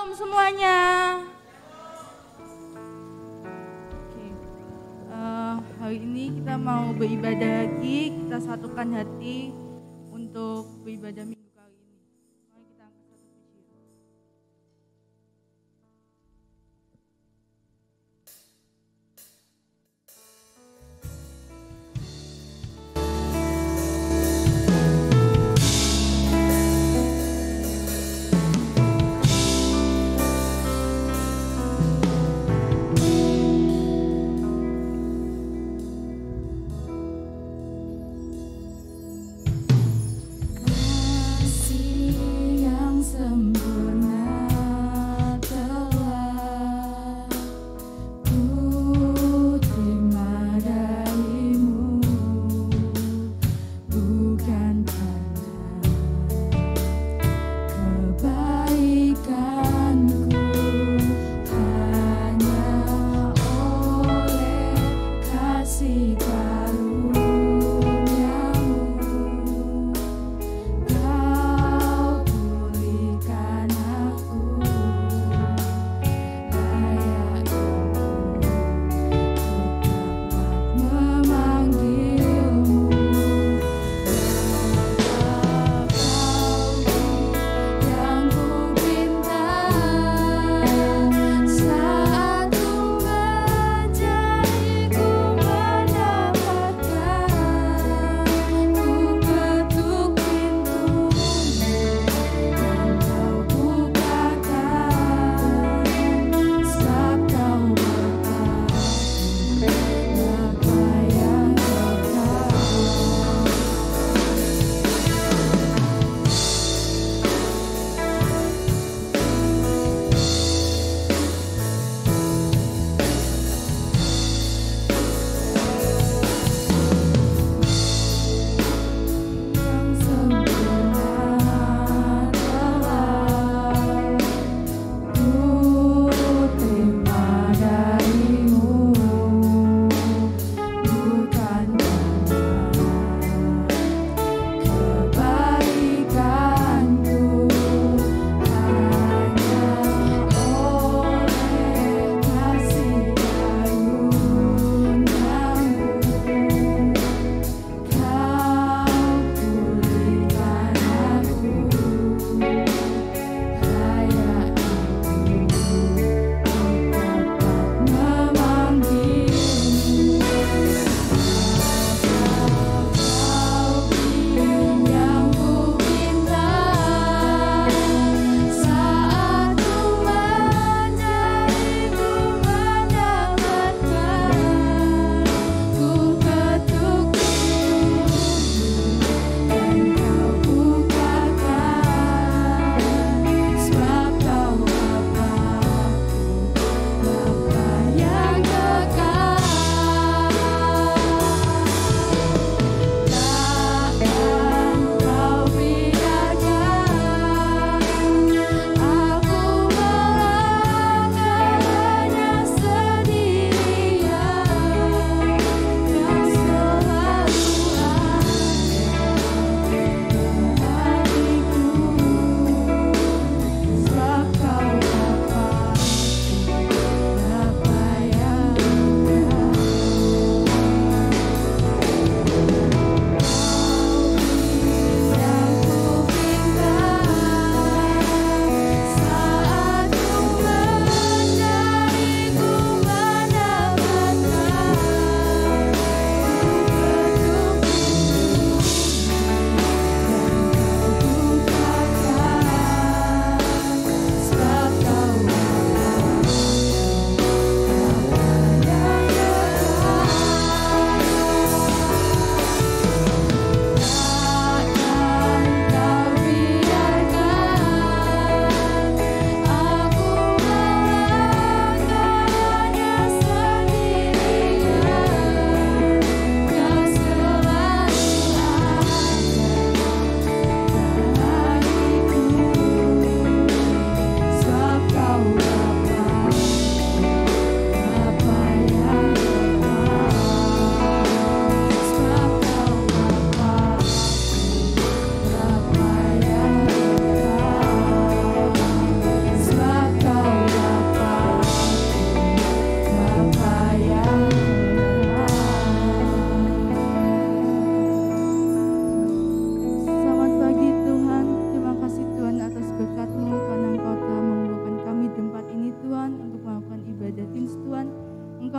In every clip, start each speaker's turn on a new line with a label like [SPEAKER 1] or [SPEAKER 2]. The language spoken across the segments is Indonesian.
[SPEAKER 1] Shalom semuanya. Oke. Hari ini kita mau beribadah lagi, kita satukan hati untuk beribadah minggu kali ini. Mari kita angkat satu pujian.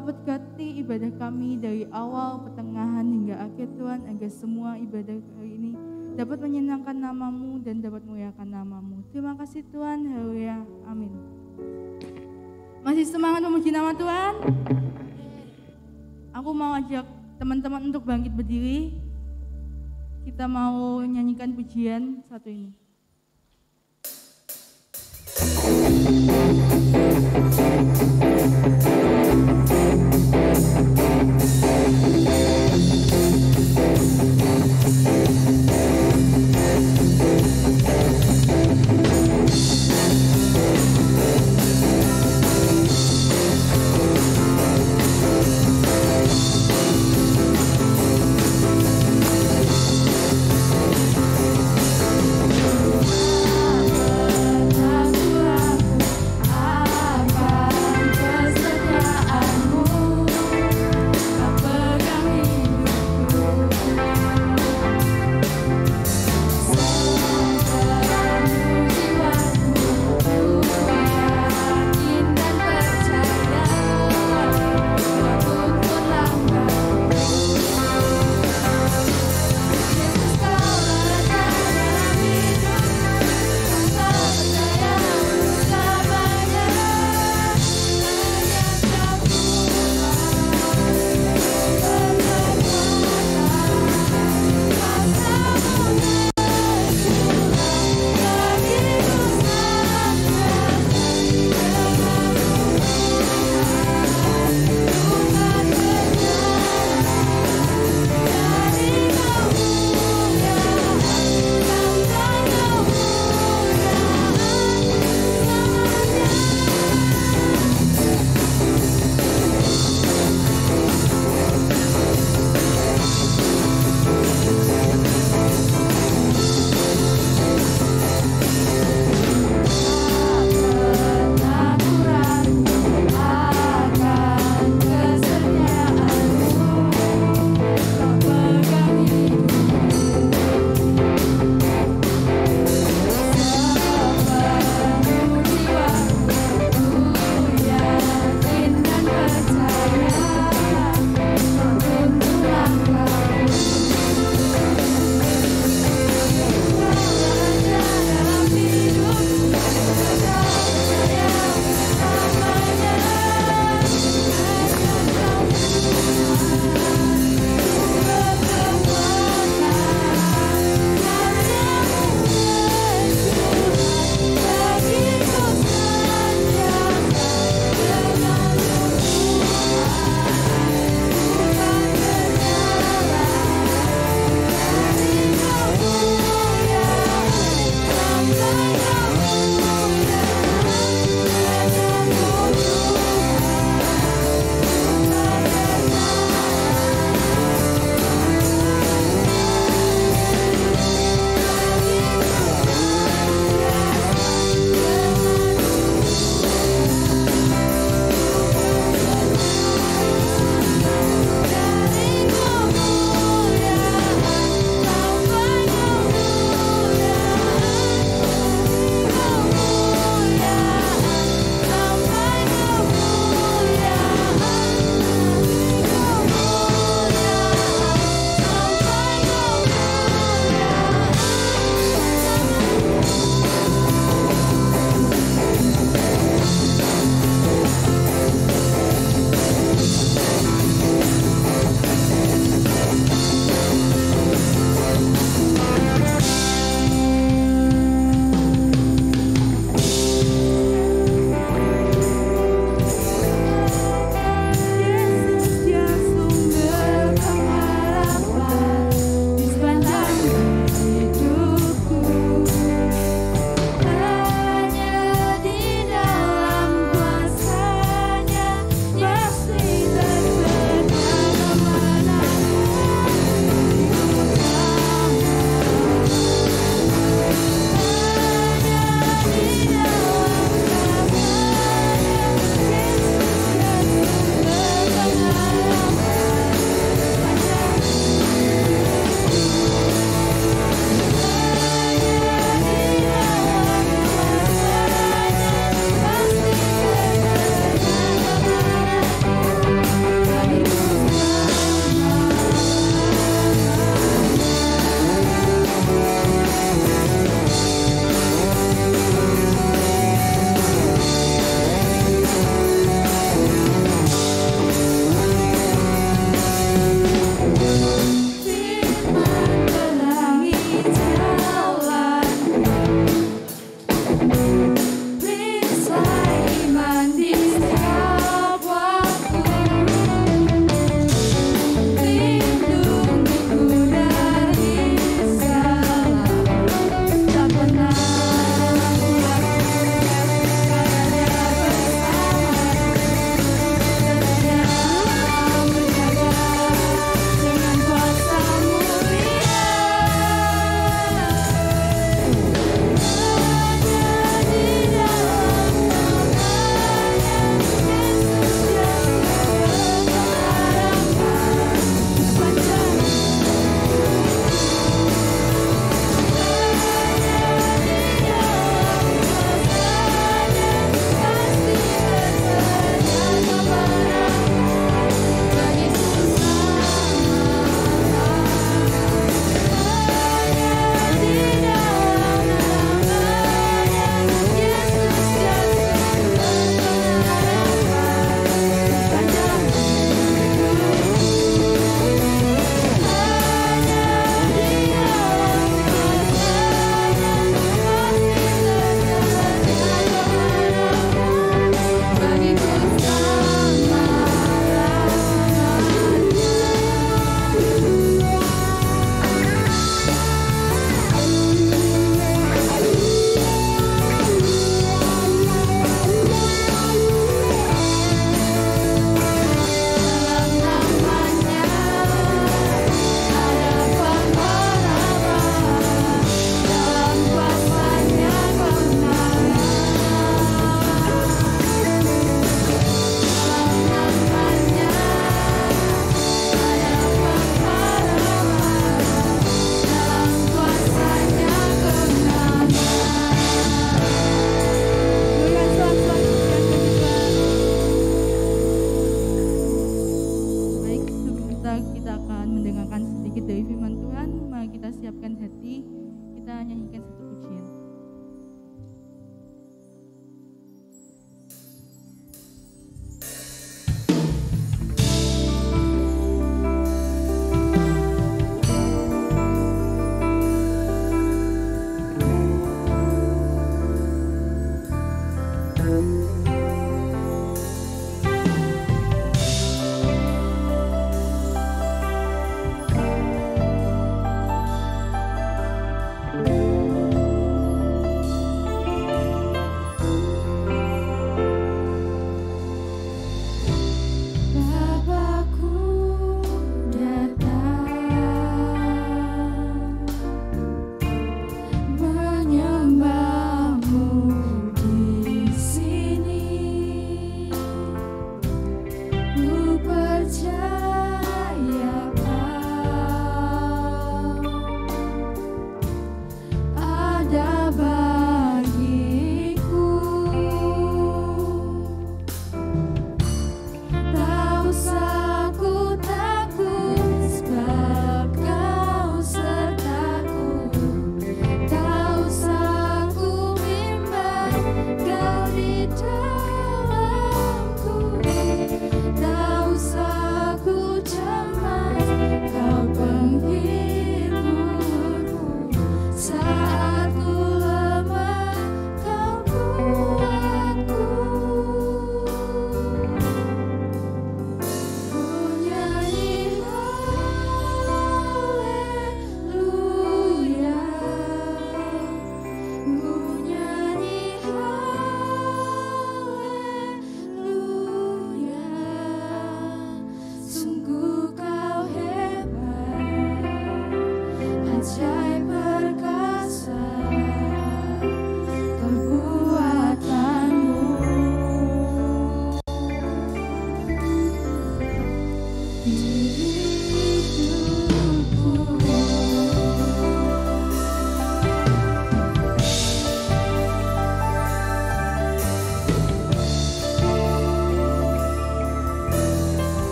[SPEAKER 1] Engkau berkati ibadah kami dari awal, pertengahan hingga akhir Tuhan, agar semua ibadah hari ini dapat menyenangkan nama-Mu dan dapat memuliakan nama-Mu. Terima kasih Tuhan, haleluya, amin. Masih semangat memuji nama Tuhan? Aku mau ajak teman-teman untuk bangkit berdiri. Kita mau nyanyikan pujian satu ini.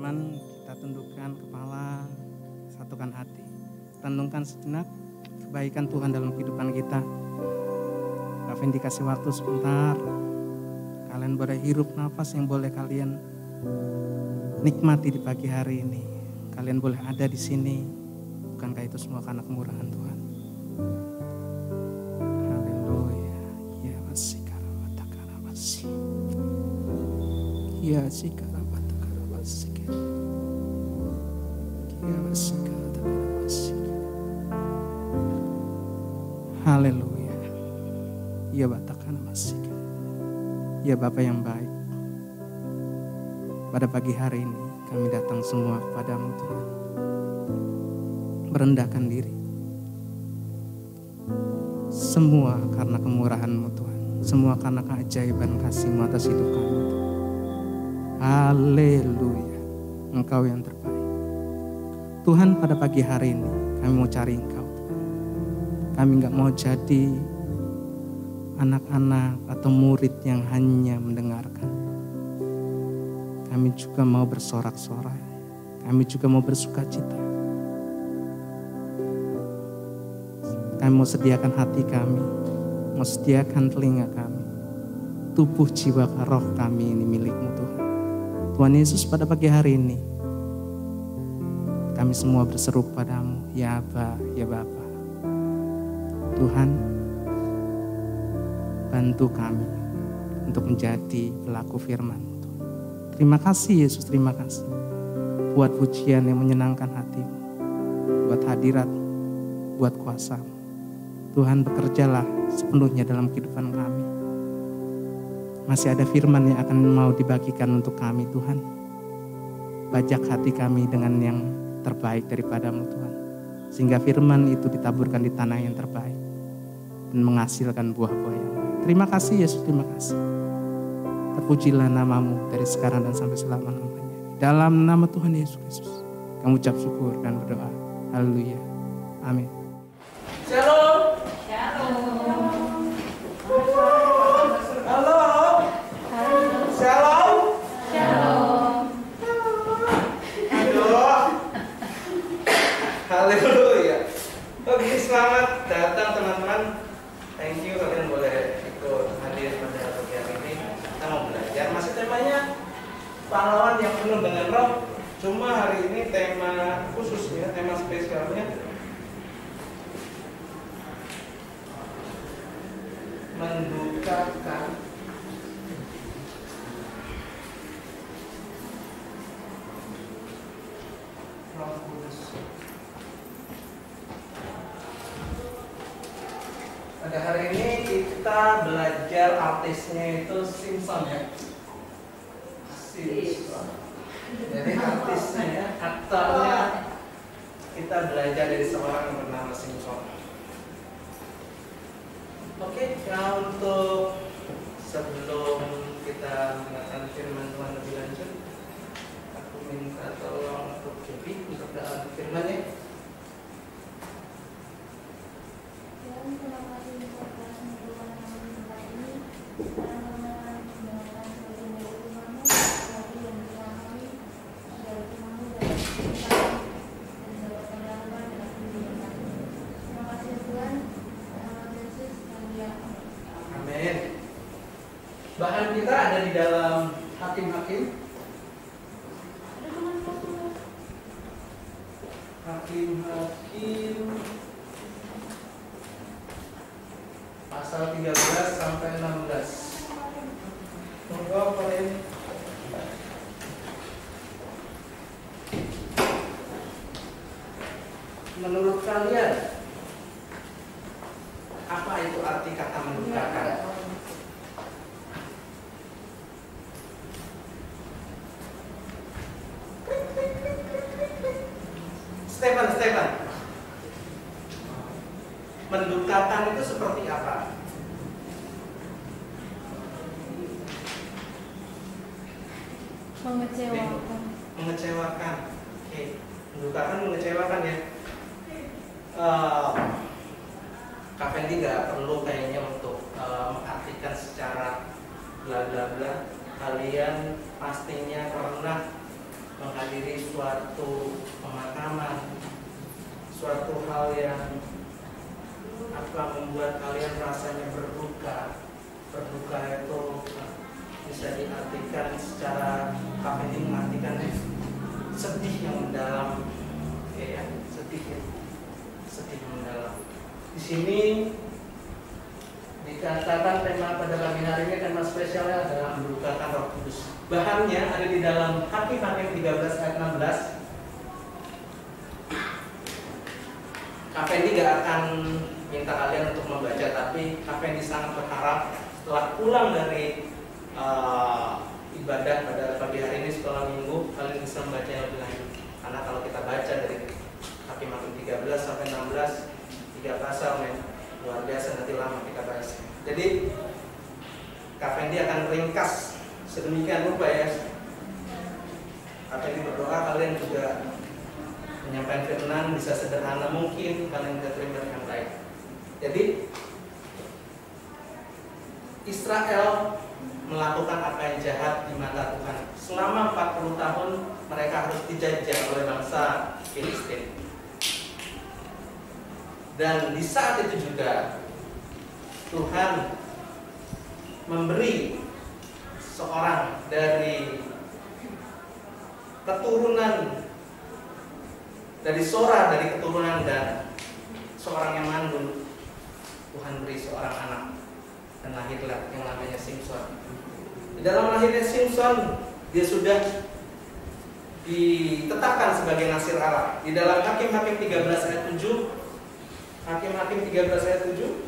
[SPEAKER 2] teman-teman, kita tundukkan kepala, satukan hati. Renungkan sejenak kebaikan Tuhan dalam kehidupan kita. Kavin dikasih waktu sebentar. Kalian boleh hirup nafas yang boleh kalian nikmati di pagi hari ini. Kalian boleh ada di sini. Bukankah itu semua karena kemurahan Tuhan? Haleluya. Ya wasikarawatakarabasi. Ya sikarawatakarabashi. Ya wasikarawatakarabashi. Haleluya. Ya batakanabasi. Ya Bapa yang baik. Pada pagi hari ini kami datang semua kepadamu Tuhan. Merendahkan diri. Semua karena kemurahan-Mu Tuhan. Semua karena keajaiban kasih-Mu atas hidup kami Tuhan. Haleluya. Engkau yang terbaik. Tuhan, pada pagi hari ini kami mau cari Engkau Tuhan. Kami gak mau jadi anak-anak atau murid yang hanya mendengarkan. Kami juga mau bersorak-sorai. Kami juga mau bersukacita. Kami mau sediakan hati kami. Mau sediakan telinga kami. Tubuh, jiwa, roh kami ini milik-Mu Tuhan. Tuhan Yesus, pada pagi hari ini kami semua berseru padamu. Ya Aba, ya Bapa. Tuhan, bantu kami untuk menjadi pelaku firman-Mu. Terima kasih Yesus, terima kasih buat pujian yang menyenangkan hati-Mu, buat hadirat, buat kuasa-Mu. Tuhan, bekerjalah sepenuhnya dalam kehidupan kami. Masih ada firman yang akan mau dibagikan untuk kami Tuhan. Bajak hati kami dengan yang terbaik daripada-Mu Tuhan. Sehingga firman itu ditaburkan di tanah yang terbaik dan menghasilkan buah-buah yang baik. Terima kasih Yesus, terima kasih. Terpujilah nama-Mu dari sekarang dan sampai selama-lamanya. Dalam nama Tuhan Yesus Kristus, kami ucap syukur dan berdoa. Haleluya. Amin.
[SPEAKER 3] Shalom. Halo. Shalom. Aduh. Haleluya. Oke, selamat datang teman-teman. Thank you, kalian boleh ikut hadir pada pagi hari ini. Kita mau belajar, masih temanya pahlawan yang penuh dengan roh. Cuma hari ini tema khusus ya, tema spesialnya mendukakan Roh Kudus. Pada hari ini kita belajar artisnya itu Simpson ya. Simpson. Jadi artisnya ya, aktornya kita belajar dari seorang yang bernama Simpson. Oke, nah untuk sebelum kita mendengarkan firman Tuhan lebih lanjut, aku minta tolong untuk Debbie untuk dalam firman-Nya. Bahan kita ada di dalam Hakim-Hakim. Hakim-Hakim pasal 13 sampai 16. Monggo kalian. Menurut kalian apa itu arti kata mendukakan? Stefan, mendukakan itu seperti apa?
[SPEAKER 1] Mengecewakan.
[SPEAKER 3] Mengecewakan. Oke, mendukakan, mengecewakan ya. Kak Fendi nggak perlu kayaknya untuk mengartikan secara bla bla bla. Kalian pastinya pernah menghadiri suatu pemakaman, suatu hal yang membuat kalian rasanya berduka. Berduka itu bisa diartikan secara Kafendi mengartikan sedih yang mendalam, ya, sedih yang mendalam. Di sini dikatakan tema pada pagi hari ini, tema spesialnya adalah mendukakan Roh Kudus. Bahannya ada di dalam Hakim-Hakim 13 ayat 16. Kafendi gak akan minta kalian untuk membaca, tapi Kafendi sangat berharap setelah pulang dari ibadah pada pagi hari ini setelah minggu, kalian bisa membaca yang lebih lanjut. Karena kalau kita baca dari Hakim-Hakim 13 sampai 16, 3 pasal, luar biasa, nanti lama kita bahas. Jadi Kafendi akan ringkas sedemikian rupa ya. Kafendi berdoa kalian juga menyampaikan firman bisa sederhana mungkin, kalian bisa terima dengan baik. Jadi Israel melakukan apa yang jahat di mata Tuhan. Selama 40 tahun mereka harus dijajah oleh bangsa Filistin. Dan di saat itu juga Tuhan memberi seorang dari keturunan dari Sora, dari keturunan dan seorang yang mandul. Tuhan beri seorang anak dan lahirlah yang namanya Simson. Di dalam lahirnya Simson, dia sudah ditetapkan sebagai nasir Allah. Di dalam Hakim-Hakim 13 ayat 7, Hakim-Hakim 13 ayat 7,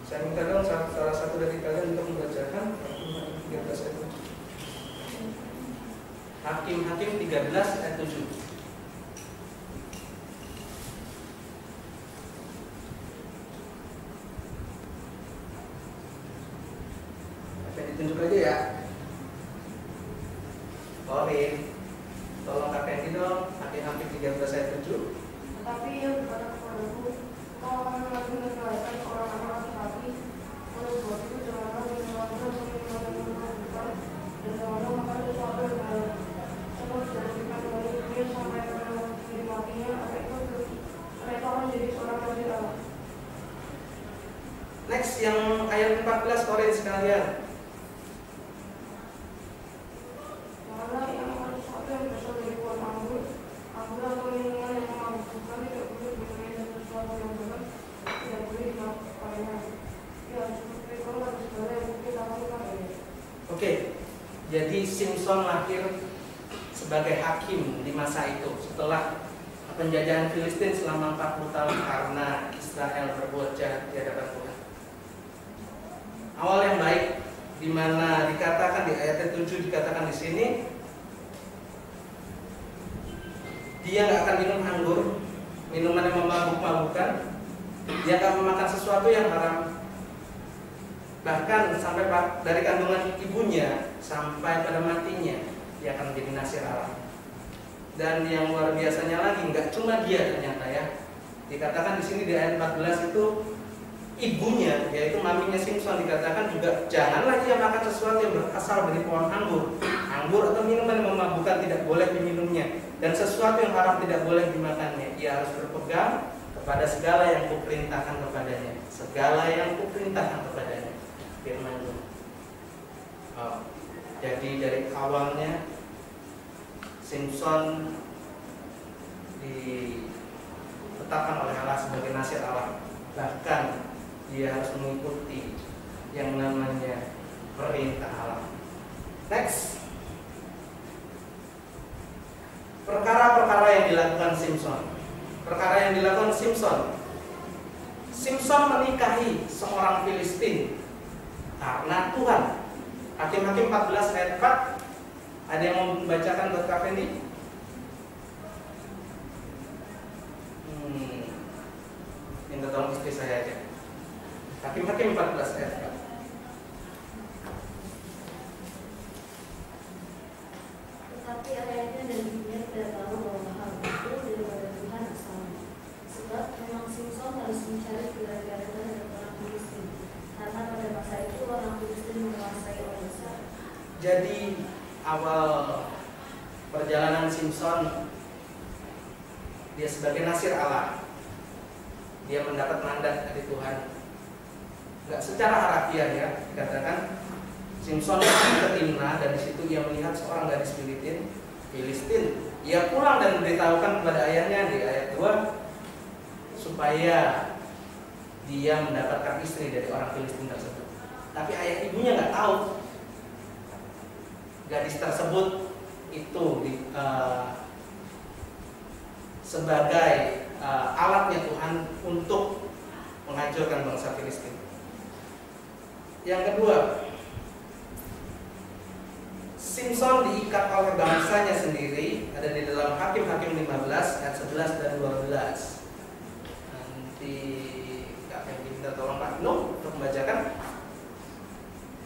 [SPEAKER 3] saya minta dong salah satu dari kalian untuk membacakan Hakim-Hakim 13 ayat 7. Hakim-Hakim 13 ayat 7. Ditunjuk aja ya. Orin, tolong kakek dong. Hakim-Hakim 13 ayat 7.
[SPEAKER 4] Tetapi ia berkata kepadaku, kau akan lagi menceraikan seorang anak laki-laki. Oleh sebab itu janganlah menyenangkan bukan dan janganlah makan sesuatu yang halal. Sebab sudah diberikan dengan dunia sampai pada waktu matinya, mereka akan menjadi seorang nazir Allah.
[SPEAKER 3] Next yang ayat 14 Orin sekalian. Oke, jadi Simson lahir sebagai hakim di masa itu setelah penjajahan Filistin selama 40 tahun karena Israel berbuat jahat di hadapan Tuhan. Awal yang baik, di mana dikatakan di ayat 7 dikatakan di sini, dia nggak akan minum anggur, minuman yang memabuk-mabukkan, dia akan memakan sesuatu yang haram. Bahkan sampai dari kandungan ibunya sampai pada matinya dia akan menjadi nasir Allah. Dan yang luar biasanya lagi, nggak cuma dia ternyata ya. Dikatakan di sini di ayat 14 itu ibunya, yaitu maminya Simson, dikatakan juga janganlah dia makan sesuatu yang berasal dari pohon anggur. Anggur atau minuman yang memabukkan tidak boleh diminumnya, dan sesuatu yang haram tidak boleh dimakannya. Ia harus berpegang kepada segala yang kuperintahkan kepadanya. Segala yang kuperintahkan kepadanya. Firman Tuhan. Jadi dari awalnya Simson ditetapkan oleh Allah sebagai nasir Allah. Bahkan dia harus mengikuti yang namanya perintah Allah. Next, perkara-perkara yang dilakukan Simson. Perkara yang dilakukan Simson. Simson menikahi seorang Filistin karena Tuhan. Hakim-Hakim 14 ayat 4. Ada yang mau membacakan buat Kak Fendi? Minta tolong istri saya aja. Hakim-Hakim 14 ayat 4.
[SPEAKER 4] Tetapi ayahnya dan ibunya tidak tahu bahwa hal itu daripada Tuhan asalnya. Sebab memang Simson harus mencari gara-gara terhadap orang Filistin, karena pada masa itu orang Filistin menguasai orang besar.
[SPEAKER 3] Jadi awal perjalanan Simson, dia sebagai nasir Allah, dia mendapat mandat dari Tuhan. Nggak secara harafiah ya, dikatakan Simson pergi ke Timna dan di situ dia melihat seorang gadis Filistin. Ia pulang dan memberitahukan kepada ayahnya di ayat 2 supaya dia mendapatkan istri dari orang Filistin tersebut. Tapi ayah ibunya nggak tahu gadis tersebut itu sebagai alatnya Tuhan untuk menghancurkan bangsa Filistin. Yang kedua, Simson diikat oleh bangsanya sendiri, ada di dalam Hakim-Hakim 15 ayat 11 dan 12. Nanti Kak Fendi minta tolong Pak Nuh untuk membacakan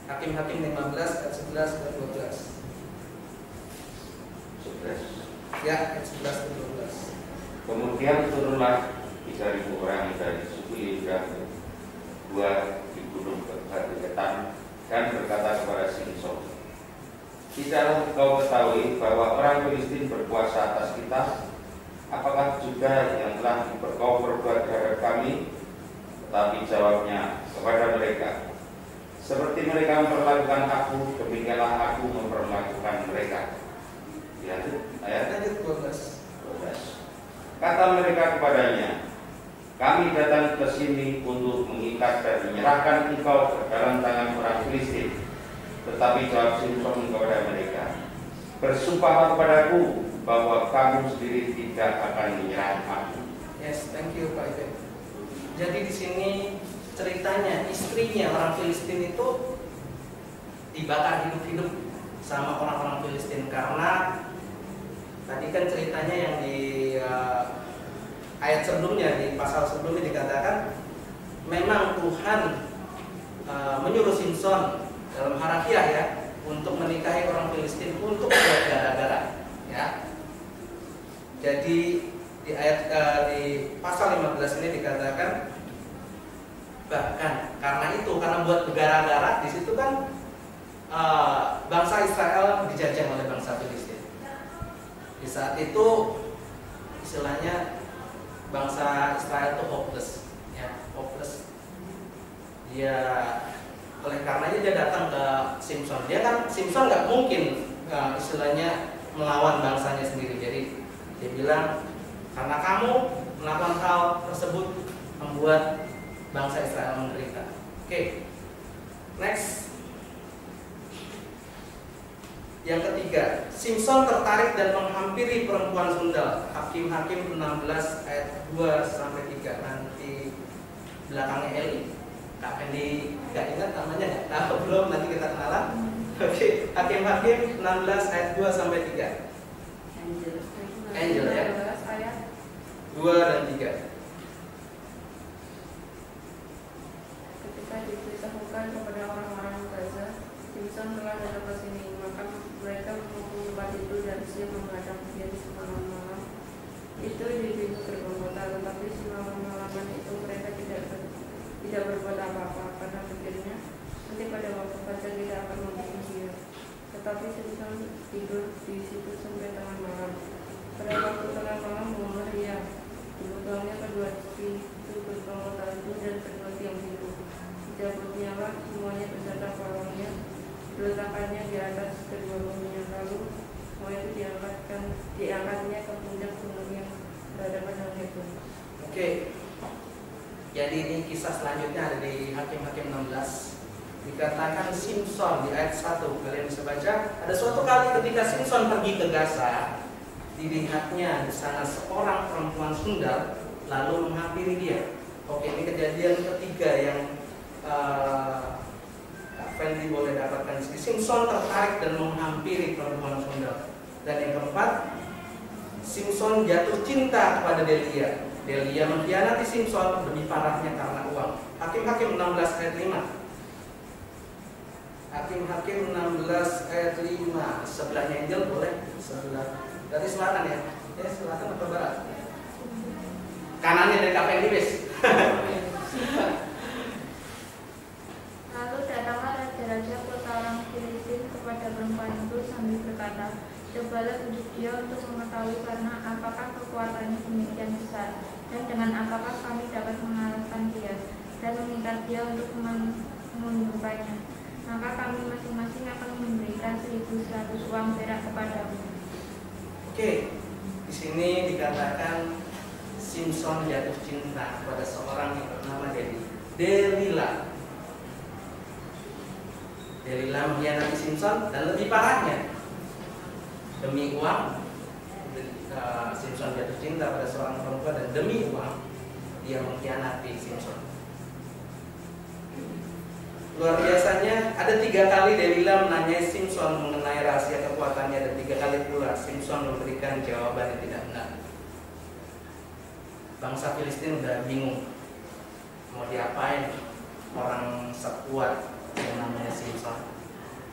[SPEAKER 3] Hakim-Hakim 15 ayat 11 dan 12.
[SPEAKER 5] 11.
[SPEAKER 3] Ya, ayat 11 dan 12.
[SPEAKER 5] Kemudian turunlah 3.000 orang dari suku Yehuda di gunung Ketan dan berkata kepada Simson, tidaklah kau ketahui bahwa orang Filistin berkuasa atas kita? Apakah juga yang telah kau perbuat terhadap kami? Tetapi jawabnya kepada mereka, seperti mereka memperlakukan aku, demikianlah aku memperlakukan mereka. Ya, ayat 12. Kata mereka kepadanya, kami datang ke sini untuk mengikat dan menyerahkan engkau ke dalam tangan orang Filistin. Tetapi jawab Simson kepada mereka, bersumpahlah kepadaku bahwa kamu sendiri tidak akan menyerang aku.
[SPEAKER 3] Yes, thank you Pak Ibe. Jadi di sini ceritanya istrinya orang Filistin itu dibakar hidup-hidup sama orang-orang Filistin karena tadi kan ceritanya yang di ayat sebelumnya, di pasal sebelumnya dikatakan memang Tuhan menyuruh Simson dalam harafiah ya untuk menikahi orang Filistin untuk membuat gara-gara ya. Jadi di ayat di pasal 15 ini dikatakan bahkan karena buat gara-gara di situ kan bangsa Israel dijajah oleh bangsa Filistin. Di saat itu istilahnya bangsa Israel itu hopeless ya, hopeless. Dia oleh karenanya dia datang ke Simson. Simson nggak mungkin istilahnya melawan bangsanya sendiri. Jadi dia bilang karena kamu melakukan hal tersebut membuat bangsa Israel menderita. Oke. Next. Yang ketiga, Simson tertarik dan menghampiri perempuan sundal. Hakim-Hakim 16 ayat 2 sampai 3. Nanti belakangnya Eli. Kak Fendi nggak ingat namanya nggak? Tahu belum? Nanti kita kenalan. Oke. Hakim-Hakim 16 ayat 2 sampai 3. Angel ya. 2 dan 3.
[SPEAKER 4] Ketika diberitahukan kepada orang-orang Gaza, Simson telah datang ke sini, maka mereka menghubung tempat itu dan siap menghadap dia di malam-malam itu di pintu gerbang kota. Tetapi si malam-malaman itu mereka tidak berbuat apa-apa karena pikirnya nanti pada waktu fajar tidak akan membunuh dia. Tetapi Simson tidur di situ sampai tengah malam. Pada waktu tengah malam mengular ia, dibukanya kedua pintu gerbang kota itu dan kedua tiang pintu. Dicabutnya semuanya beserta palangnya, diletakkannya di atas kedua bahunya, lalu semua itu diangkatnya ke puncak gunung yang berhadapan dengan Hebron.
[SPEAKER 3] Oke. Jadi ini kisah selanjutnya ada di Hakim-Hakim 16. Dikatakan Simson di ayat 1, kalian bisa baca. Ada suatu kali ketika Simson pergi ke Gaza, dilihatnya di sana seorang perempuan sundal lalu menghampiri dia. Oke, ini kejadian ketiga yang Kak Fendi boleh dapatkan. Simson tertarik dan menghampiri perempuan sundal. Dan yang keempat, Simson jatuh cinta kepada Delia. Delia mengkhianati Simson, lebih parahnya karena uang. Hakim-Hakim 16 ayat 5. Hakim-Hakim 16 ayat 5. Sebelahnya Angel boleh? Sebelah. Dari selatan ya? Ya, selatan atau barat? Kanannya dari Kak Fendi bis.
[SPEAKER 6] Lalu datanglah raja-raja kota orang Filistin kepada perempuan itu sambil berkata, "Cobalah tujuk dia untuk mengetahui karena apakah kekuatannya demikian besar, dan dengan apakah kami dapat mengalahkan dia, dan mengikat dia untuk menundukkannya. Maka kami masing-masing akan memberikan 1.100 uang perak kepadamu."
[SPEAKER 3] Oke, di sini dikatakan Simson jatuh cinta pada seorang yang bernama Delila. Delila mengkhianati Simson, dan lebih parahnya, demi uang, Simson jatuh cinta pada seorang perempuan, dan demi uang dia mengkhianati Simson. Luar biasanya, ada 3 kali Delila menanyai Simson mengenai rahasia kekuatannya, dan 3 kali pula Simson memberikan jawaban yang tidak benar. Bangsa Filistin udah bingung mau diapain orang sekuat yang namanya Simson.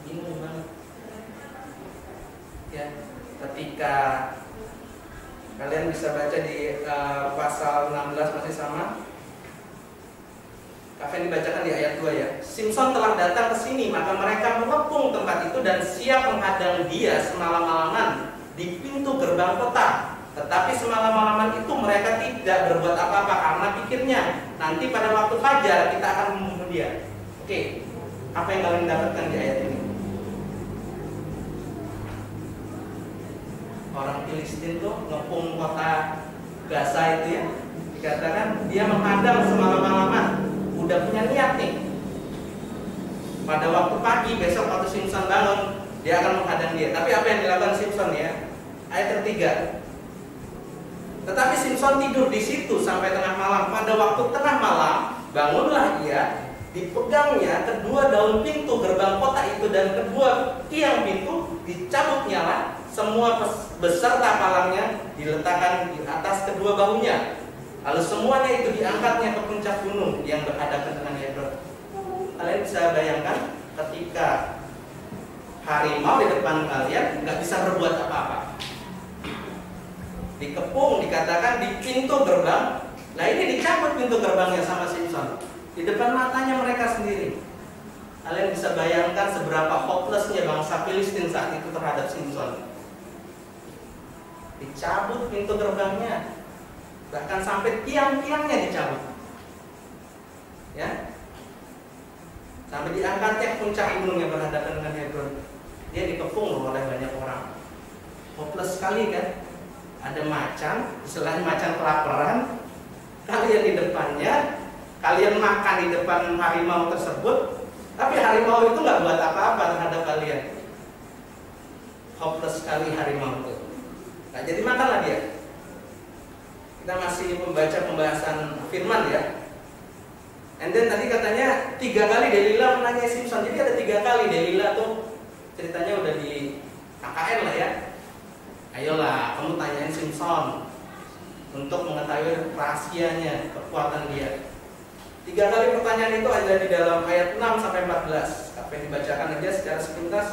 [SPEAKER 3] Bingung banget. Ya, ketika kalian bisa baca di pasal 16 masih sama. Kafan dibacakan di ayat 2 ya. Simson telah datang ke sini, maka mereka mengepung tempat itu dan siap menghadang dia semalam-malaman di pintu gerbang kota. Tetapi semalam-malaman itu mereka tidak berbuat apa-apa karena pikirnya nanti pada waktu fajar kita akan membunuh dia. Oke, apa yang kalian dapatkan di ayat ini? Orang Filistin tuh ngepung kota Gaza itu ya, dikatakan dia menghadang semalam-malaman, udah punya niat nih. Pada waktu pagi besok waktu Simson bangun, dia akan menghadang dia. Tapi apa yang dilakukan Simson ya? Ayat ketiga. Tetapi Simson tidur di situ sampai tengah malam. Pada waktu tengah malam bangunlah ia, dipegangnya kedua daun pintu gerbang kota itu dan kedua tiang pintu, dicabutnya lah semua beserta palangnya, diletakkan di atas kedua bahunya. Lalu semuanya itu diangkatnya ke puncak gunung yang berhadapan dengan Hebron. Kalian bisa bayangkan ketika harimau di depan kalian nggak bisa berbuat apa-apa. Dikepung, dikatakan di pintu gerbang. Nah ini dicabut pintu gerbangnya sama Simson di depan matanya mereka sendiri. Kalian bisa bayangkan seberapa hopelessnya bangsa Filistin saat itu terhadap Simson. Dicabut pintu gerbangnya, bahkan sampai tiang-tiangnya dicabut, ya, sampai diangkatnya puncak gunung yang berhadapan dengan Hebron. Dia dikepung oleh banyak orang. Hopeless sekali kan? Ada macan, selain macan kelaparan, kalian di depannya, kalian makan di depan harimau tersebut, tapi harimau itu nggak buat apa-apa terhadap kalian. Hopeless sekali harimau itu. Nah, jadi makanlah dia. Kita masih membaca pembahasan firman ya. And then tadi katanya 3 kali Delila menanyai Simson. Jadi ada 3 kali Delila tuh ceritanya udah di KKN lah ya. Ayolah kamu tanyain Simson untuk mengetahui rahasianya, kekuatan dia. 3 kali pertanyaan itu ada di dalam ayat 6 sampai 14. Apa yang dibacakan aja secara sepintas.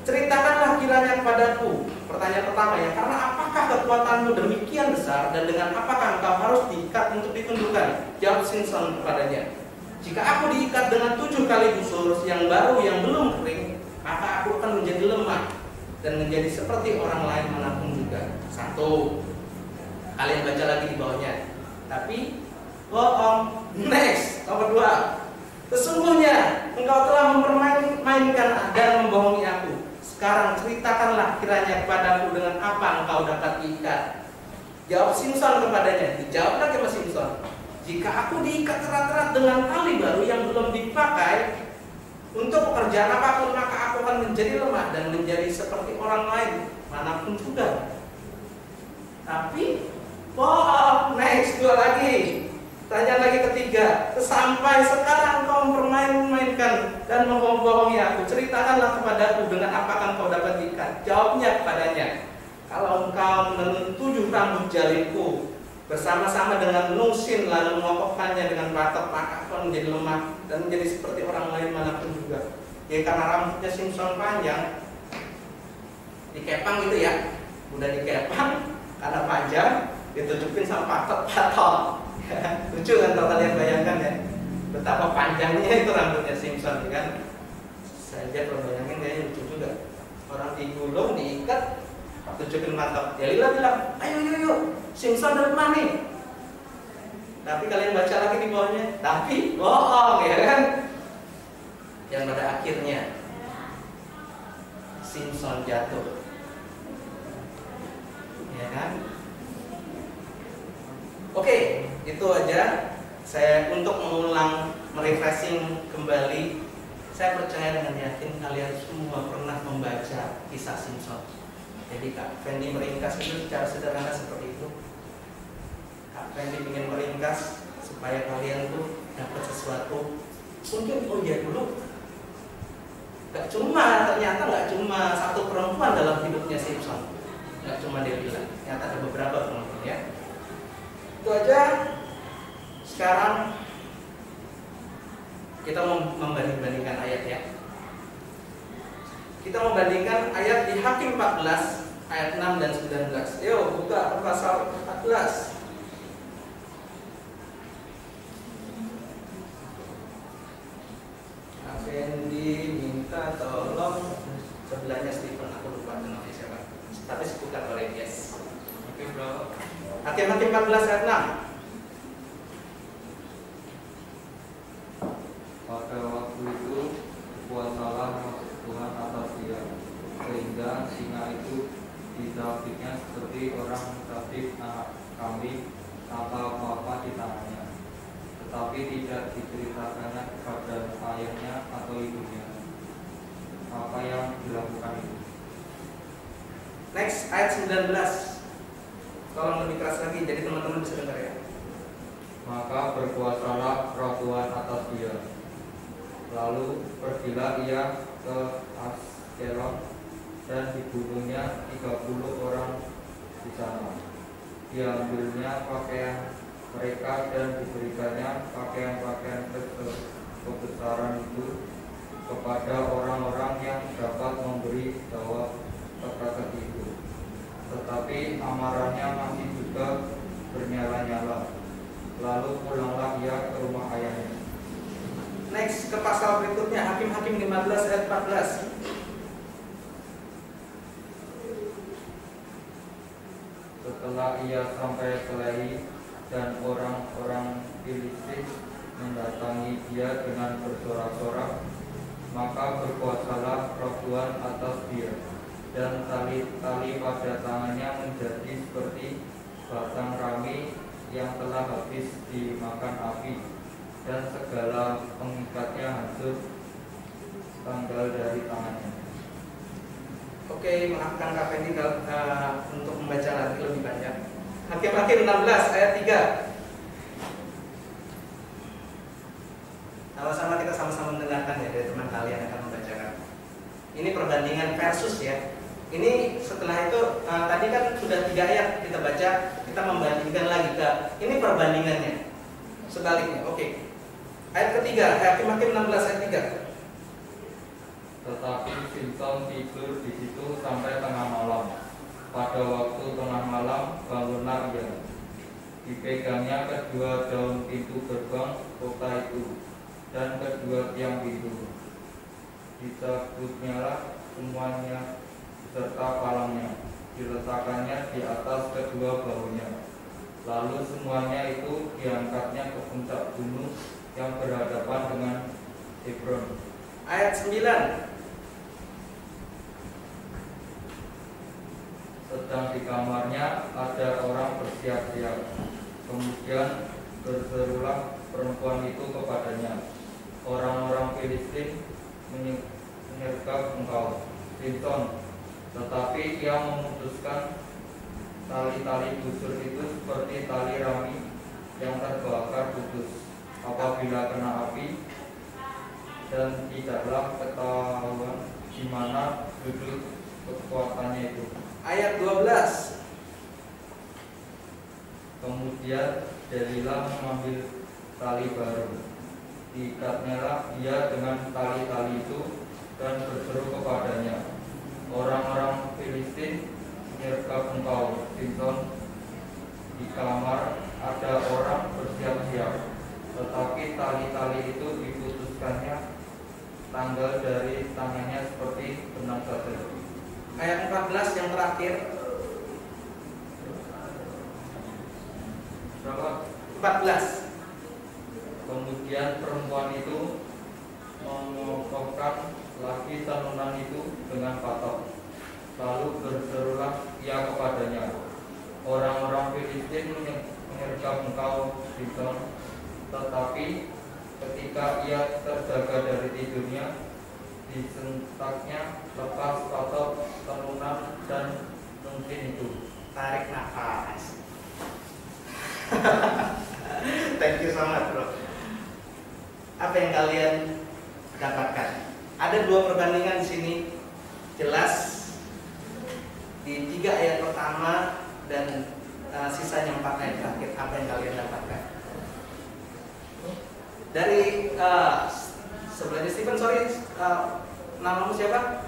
[SPEAKER 3] Ceritakanlah kiranya kepadaku. Pertanyaan pertama ya, karena apakah kekuatanmu demikian besar dan dengan apakah engkau harus diikat untuk ditundukkan? Jawab Simson kepadanya, jika aku diikat dengan 7 kali busur yang baru yang belum kering, maka aku akan menjadi lemah dan menjadi seperti orang lain manapun juga. 1. Kalian baca lagi di bawahnya. Tapi bohong. Next, nomor 2. Sesungguhnya engkau telah mempermainkan dan membohongi aku. Sekarang ceritakanlah kiranya kepadaku dengan apa engkau dapat diikat. Jawab Simson kepadanya. Dijawab lagi sama Simson, jika aku diikat erat-erat dengan tali baru yang belum dipakai untuk pekerjaan apapun, maka aku akan menjadi lemah dan menjadi seperti orang lain manapun juga. Tapi bohong. Next, 2 lagi. Tanya lagi ketiga, sampai sekarang kau mempermainkan dan membohongi aku. Ceritakanlah kepadaku dengan apakah kau dapat diikat. Jawabnya kepadanya, kalau engkau menenun 7 rambut jalinku bersama-sama dengan nusin lalu mengokokkannya dengan batok, maka kau menjadi lemah dan menjadi seperti orang lain manapun juga. Ya karena rambutnya Simson panjang, dikepang gitu ya, udah dikepang karena panjang, ditutupin sama patok. Lucu kan kalau kalian bayangkan ya, betapa panjangnya itu rambutnya Simson kan. Saya lihat kalau bayangin kayaknya lucu juga. Orang digulung, diikat, tunjukin mantap. Delila bilang, ayo, Simpson dari mana nih? Tapi kalian baca lagi di bawahnya, tapi bohong, ya kan? Yang pada akhirnya Simpson jatuh, ya kan? Oke, itu aja. Saya untuk mengulang, merefreshing kembali. Saya percaya dengan yakin kalian semua pernah membaca kisah Simpson. Jadi Kak Fendi meringkas itu secara sederhana seperti itu. Kak Fendi ingin meringkas supaya kalian tuh dapat sesuatu. Mungkin oh ya dulu ternyata nggak cuma satu perempuan dalam hidupnya Simpson. Nggak cuma Delila, ternyata ada beberapa perempuan ya. Itu aja. Sekarang kita mau membanding-bandingkan ayat ya. Kita membandingkan ayat di Hakim 14 ayat 6 dan 19. Yuk buka pasal 14. Fendi minta tolong sebelahnya Stephen, aku lupa namanya siapa. Tapi sebutkan oleh Yes. Oke bro. Hakim 14 ayat 6.
[SPEAKER 7] Pada waktu itu kuasalah Tuhan atas dia, sehingga singa itu ditabiknya seperti orang tabik anak kambing tanpa apa-apa di tangannya, tetapi tidak diceritakannya kepada ayahnya atau ibunya apa yang dilakukan itu.
[SPEAKER 3] Next ayat 19. Tolong lebih keras lagi jadi teman-teman bisa dengar ya.
[SPEAKER 7] Maka berkuasalah roh Tuhan atas dia. Lalu pergilah ia ke Askelon dan dibunuhnya 30 orang di sana. Diambilnya pakaian mereka dan diberikannya pakaian-pakaian kebesaran itu kepada orang-orang yang dapat memberi jawab teka-teki itu. Tetapi amarahnya masih juga bernyala-nyala. Lalu pulanglah ia ke rumah ayahnya.
[SPEAKER 3] Next ke pasal berikutnya, Hakim-Hakim 15 ayat 14.
[SPEAKER 7] Setelah ia sampai ke Lehi dan orang-orang Filistin mendatangi dia dengan bersorak-sorak, maka berkuasalah roh Tuhan atas dia, dan tali-tali pada tangannya menjadi seperti batang rami yang telah habis dimakan api, dan segala pengikatnya hancur tanggal dari tangannya.
[SPEAKER 3] Oke, maafkan Kak Fendi untuk membaca lagi lebih banyak. Hakim-Hakim 16 ayat 3. Sama-sama kita sama-sama mendengarkan ya dari teman kalian yang akan membacakan. Ini perbandingan versus ya. Ini setelah itu tadi kan sudah 3 ayat kita baca, kita membandingkan lagi ini perbandingannya. Sebaliknya, oke. Ayat ketiga, Hakim-Hakim 16 ayat 3.
[SPEAKER 7] Tetapi Simpson tidur di situ sampai tengah malam. Pada waktu tengah malam bangunlah ia. Dipegangnya kedua daun pintu gerbang kota itu dan kedua tiang pintu. Dicabutnyalah semuanya serta palangnya, diletakkannya di atas kedua bahunya. Lalu semuanya itu diangkatnya ke puncak gunung yang berhadapan dengan Hebron.
[SPEAKER 3] Ayat 9.
[SPEAKER 7] Sedang di kamarnya ada orang bersiap-siap. Kemudian berserulah perempuan itu kepadanya, orang-orang Filistin menyergap engkau, Simpson. Tetapi ia memutuskan tali-tali busur itu seperti tali rami yang terbakar putus apabila kena api, dan tidaklah ketahuan di mana duduk kekuatannya itu.
[SPEAKER 3] Ayat 12.
[SPEAKER 7] Kemudian Delila mengambil tali baru, diikatnyalah dia dengan tali-tali itu dan berseru kepadanya, orang-orang Filistin menyergap engkau, Simpson. Di kamar ada orang bersiap-siap, tetapi tali-tali itu diputuskannya tanggal dari tangan
[SPEAKER 3] 14 yang terakhir.
[SPEAKER 7] Berapa?
[SPEAKER 3] 14.
[SPEAKER 7] Kemudian perempuan itu mengokohkan laki tanunan itu dengan patok. Lalu berserulah ia kepadanya, orang-orang Filistin menyergap engkau, Samson. Tetapi ketika ia terjaga dari tidurnya, disentaknya lepas patok tanunan dan mungkin itu.
[SPEAKER 3] Tarik nafas. Thank you so much, bro. Apa yang kalian dapatkan? Ada dua perbandingan di sini, jelas di 3 ayat pertama dan sisanya 4 ayat terakhir. Apa yang kalian dapatkan? Dari sebelumnya Stephen, namamu siapa?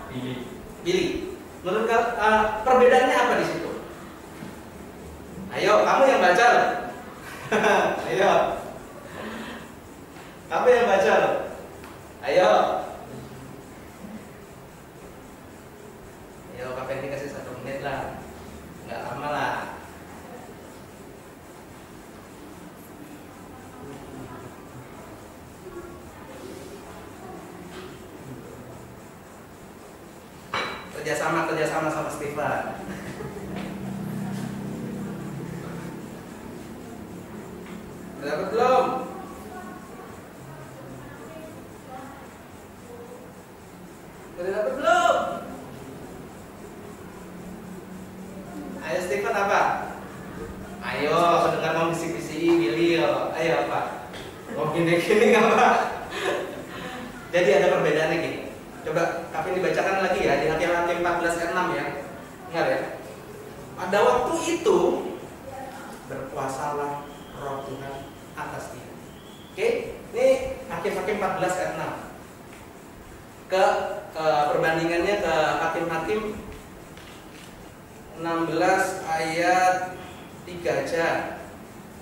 [SPEAKER 3] Billy. Menurut perbedaannya apa di situ? Ayo, kamu yang baca. Ayo. Kamu yang baca. Ayo. Ayo, Kapten dikasih 1 menit lah. Nggak lama lah. Kerjasama sama Stephen. Dapat belum? Udah dapat belum? Ayo Stephen apa? Ayo, aku dengar mau bisik-bisik Billy. Ayo apa? Mau gini-gini apa? Jadi ada perbedaannya gini. Coba Kavin dibacakan lagi ya di Hakim-Hakim 14 ayat 6 ya. Ingat ya. Pada waktu itu berkuasalah Roh Tuhan atas dia. Oke, ini Hakim-Hakim 14 ayat 6. Ke perbandingannya ke Hakim-Hakim 16 ayat 3 aja.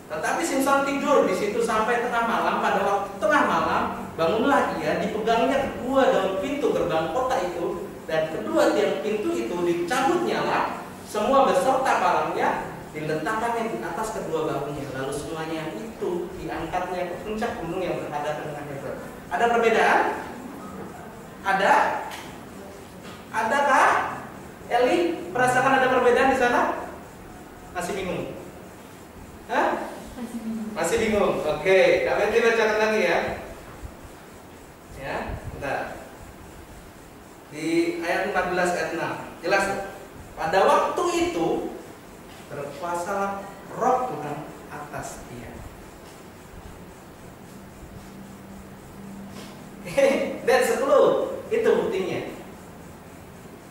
[SPEAKER 3] Tetapi Samson tidur di situ sampai tengah malam. Pada waktu tengah malam bangunlah ia, dipegangnya kedua daun pintu gerbang kota itu, dan kedua tiang pintu itu dicabutnya lah, semua beserta palangnya diletakkannya di atas kedua bahunya. Lalu semuanya itu diangkatnya ke puncak gunung yang berhadapan dengan Hebron. Ada perbedaan? Ada? Adakah? Eli, merasakan ada perbedaan di sana? Masih bingung? Hah? Masih bingung? Oke, kalian dibacakan lagi ya. Ya, bentar. Di ayat 14 ayat 6 jelas. Pada waktu itu berkuasalah Roh Tuhan atas dia. Dan 10 itu buktinya.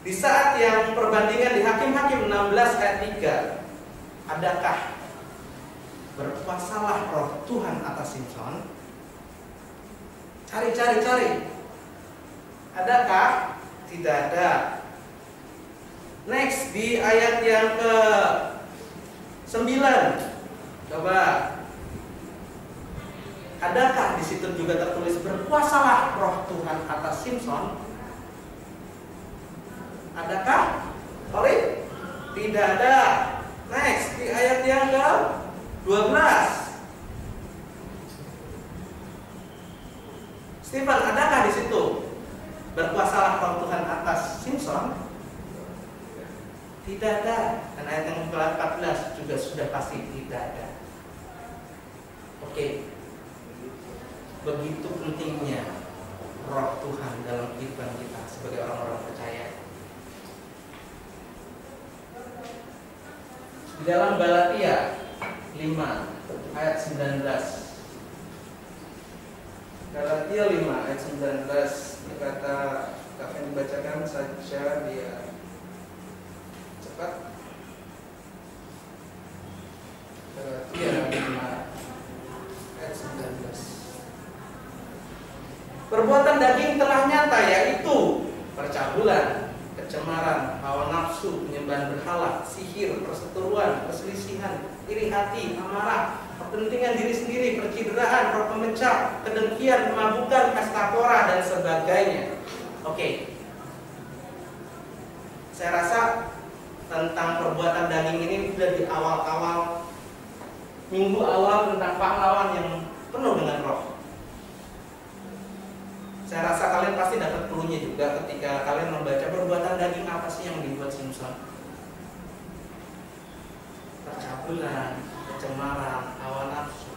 [SPEAKER 3] Di saat yang perbandingan di Hakim-Hakim 16 ayat 3, adakah berkuasalah Roh Tuhan atas Samson? Cari. Adakah? Tidak ada. Next di ayat yang ke 9. Coba. Adakah di situ juga tertulis berkuasalah Roh Tuhan atas Samson? Adakah? Sorry? Tidak ada. Next di ayat yang ke 12. Stephen, adakah di situ berkuasalah Roh Tuhan atas Samson? Tidak ada. Dan ayat yang ke-14 juga sudah pasti tidak ada. Oke. Begitu pentingnya Roh Tuhan dalam kehidupan kita sebagai orang-orang percaya. Di dalam Galatia 5 ayat 19. Galatia 5 ayat 19, ini kata akan dibacakan saja dia cepat. Galatia 5 ayat 19. Perbuatan daging telah nyata, yaitu percabulan, kecemaran, hawa nafsu, penyembahan berhala, sihir, perseteruan, perselisihan, iri hati, amarah, kepentingan diri sendiri, percideraan, roh pemecah, kedengkian, kemabukan, pesta pora, dan sebagainya. Oke. Saya rasa tentang perbuatan daging ini sudah di awal-awal minggu awal tentang pahlawan yang penuh dengan roh. Saya rasa kalian pasti dapat clue-nya juga ketika kalian membaca perbuatan daging apa sih yang dibuat Simpson. Percabulan, kecemaran, hawa nafsu.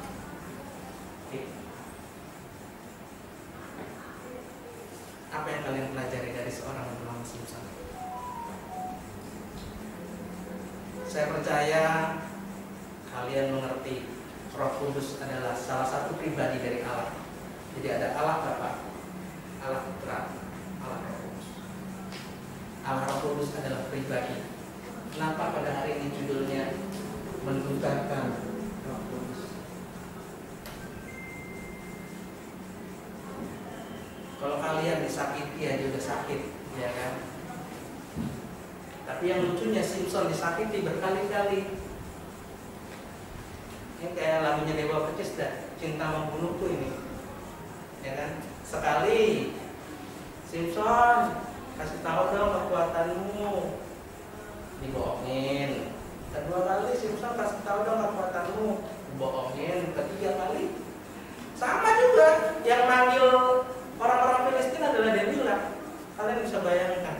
[SPEAKER 3] Apa yang kalian pelajari dari seorang bernama Simpson? Saya percaya kalian mengerti Roh Kudus adalah salah satu pribadi dari Allah. Jadi ada Allah Bapa, Allah Putra, Allah Roh Kudus. Allah Roh Kudus adalah pribadi. Kenapa pada hari ini judulnya mendukakan Roh Kudus? Kalau kalian disakiti aja udah sakit, ya kan? Tapi yang lucunya Simpson disakiti berkali-kali. Ini kayak lagunya Dewa Pecis dah, cinta membunuhku ini, ya kan? Sekali Simpson kasih tahu dong kekuatanmu, dibohongin. Kedua kali Simpson kasih tahu dong kekuatanmu, dibohongin. Ketiga kali sama juga, yang manggil orang-orang Filistin adalah Delila. Kalian bisa bayangkan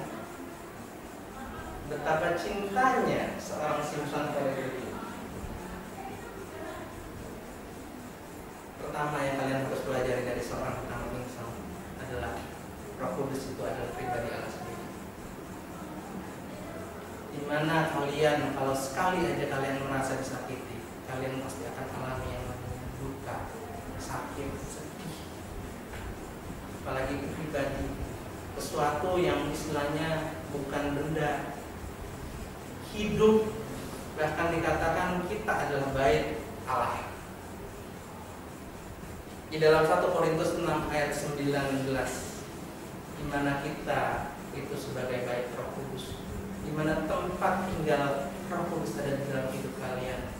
[SPEAKER 3] betapa cintanya seorang Simpson pada diri. Pertama yang kalian harus pelajari dari seorang bernama Simpson adalah Roh Kudus itu adalah pribadi Allah sendiri. Dimana kalian kalau sekali aja kalian merasa disakiti, kalian pasti akan alami yang namanya duka, sakit, sedih. Apalagi pribadi, sesuatu yang istilahnya bukan benda, hidup, bahkan dikatakan kita adalah bait Allah. Di dalam 1 Korintus 6 ayat 19, di mana kita itu sebagai bait Roh Kudus, di mana tempat tinggal Roh Kudus ada di dalam hidup kalian,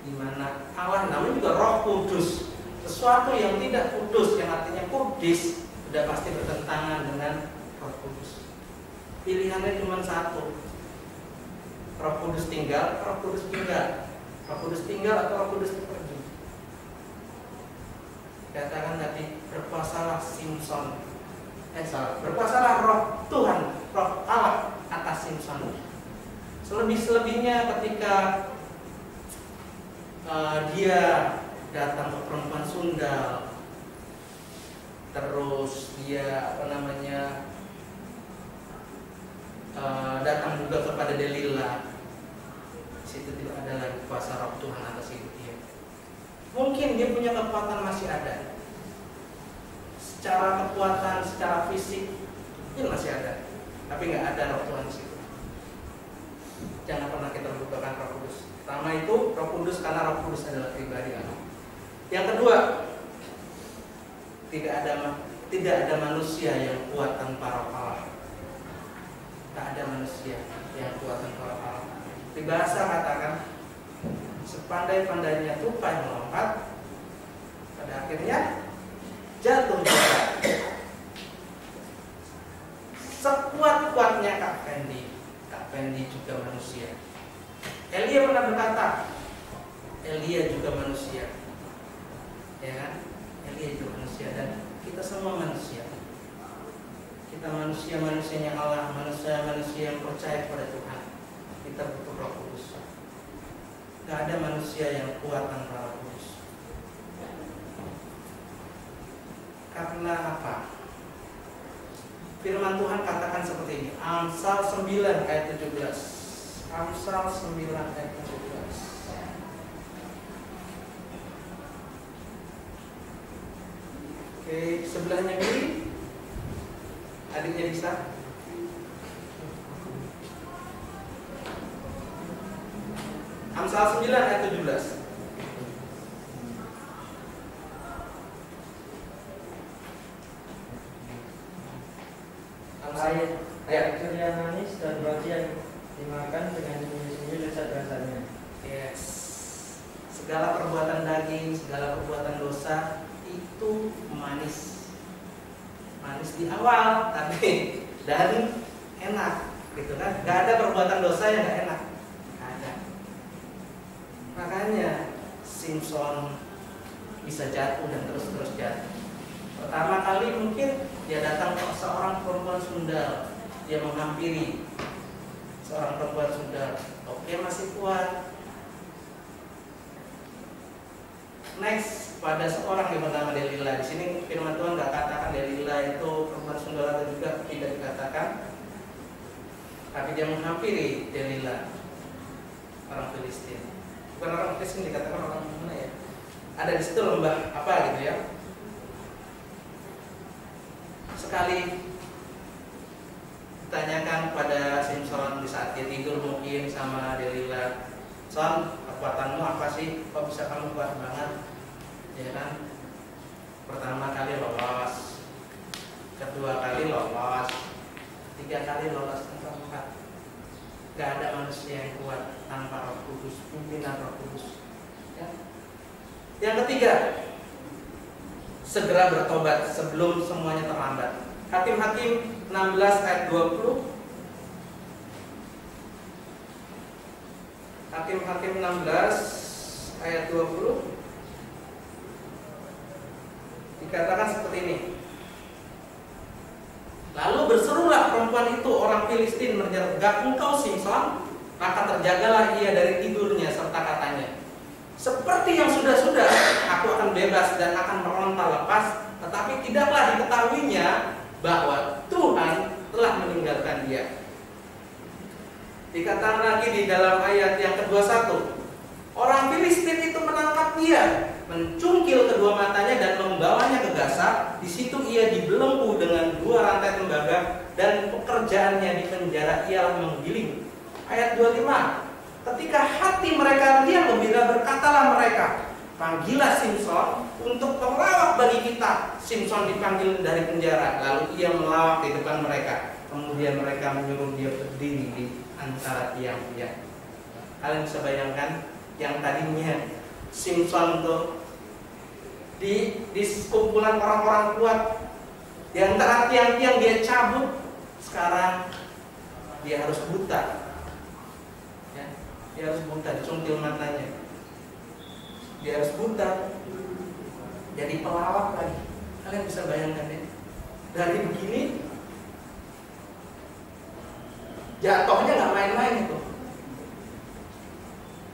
[SPEAKER 3] di mana Allah namanya juga Roh Kudus. Sesuatu yang tidak kudus, yang artinya kudis, sudah pasti bertentangan dengan Roh Kudus. Pilihannya cuma satu, Roh Kudus tinggal, Roh Kudus tinggal, Roh Kudus tinggal atau Roh Kudus pergi. Katakan tadi, berkuasalah Simpson, berkuasalah Roh Tuhan, Roh Allah atas Simpson. Selebih-selebihnya ketika dia datang ke perempuan sundal, terus dia datang juga kepada Delila. Di situ tidak ada lagi kuasa Roh Tuhan atas hidup dia. Mungkin dia punya kekuatan masih ada, secara kekuatan, secara fisik dia masih ada, tapi nggak ada Roh Tuhan di situ. Jangan pernah kita melupakan Roh Kudus. Pertama itu Roh Kudus karena Roh Kudus adalah pribadi Allah. Yang kedua, tidak ada manusia yang kuat tanpa Roh Allah. Tak ada manusia yang kuat tanpa Roh Allah. Di bahasa katakan, sepandai-pandainya tupai melompat, pada akhirnya jatuh juga. Sekuat-kuatnya Kak Fendi juga manusia. Elia pernah berkata, Elia juga manusia, ya kan? Elia juga manusia dan kita semua manusia. Kita manusianya Allah, manusia yang percaya kepada Tuhan. Kita butuh Roh Kudus. Gak ada manusia yang kuat tanpa Roh Kudus. Karena apa? Firman Tuhan katakan seperti ini, Amsal 9 ayat 17. Amsal 9 ayat 17. Oke, sebelahnya kiri, adiknya bisa. Amsal 9 ayat 17.
[SPEAKER 8] Ayat yang manis dan roti yang dimakan dengan sungguh-sungguh lezat rasanya.
[SPEAKER 3] Yes. Segala perbuatan daging, segala perbuatan dosa itu manis. Manis di awal, tapi dan enak. gitu kan? Gak ada perbuatan dosa yang gak enak, gak ada. Makanya Simpson bisa jatuh dan terus jatuh. Pertama kali mungkin dia datang ke seorang perempuan sundal, dia menghampiri seorang perempuan sundal. Oke, masih kuat. Next, pada seorang yang bernama Delila. Di sini firman Tuhan nggak katakan Delila itu perempuan sundal atau juga tidak dikatakan, tapi dia menghampiri Delila, orang Filistin. Bukan orang Filistin, dikatakan orang mana ya? Ada di situ lembah apa gitu ya? Sekali ditanyakan pada Simpson di saat dia tidur mungkin sama Delila, Son, kekuatanmu apa sih? Kok bisa kamu kuat banget? Ya kan? Pertama kali lolos, kedua kali lolos, ketiga kali lolos, keempat. Gak ada manusia yang kuat tanpa Roh Kudus, pimpinan Roh Kudus. Ya. Yang ketiga, segera bertobat sebelum semuanya terlambat. Hakim-Hakim 16 ayat 20. Hakim-Hakim 16 ayat 20 dikatakan seperti ini. Lalu berserulah perempuan itu orang Filistin menyergap engkau Simpson, maka terjagalah ia dari tidurnya serta katanya, seperti yang sudah-sudah aku akan bebas dan akan meronta lepas, tetapi tidaklah diketahuinya bahwa Tuhan telah meninggalkan dia. Dikatakan lagi di dalam ayat yang ke-21, orang Filistin itu menangkap dia, mencungkil kedua matanya dan membawanya ke Gaza. Di situ ia dibelenggu dengan 2 rantai tembaga dan pekerjaannya di penjara ialah menggiling. Ayat 25, ketika hati mereka riang gembira, berkatalah mereka, panggillah Simpson untuk pelawak bagi kita. Simpson dipanggil dari penjara, lalu ia melawak di depan mereka. Kemudian mereka menyuruh dia berdiri di antara tiang-tiang. Kalian bisa bayangkan yang tadinya Simpson tuh di kumpulan orang-orang kuat, di antara tiang-tiang dia cabut, sekarang dia harus buta. Ya, dia harus buta, dicungkil matanya. Dia harus buta, jadi pelawak lagi. Kalian bisa bayangkan ya, dari begini jatuhnya nggak main-main itu.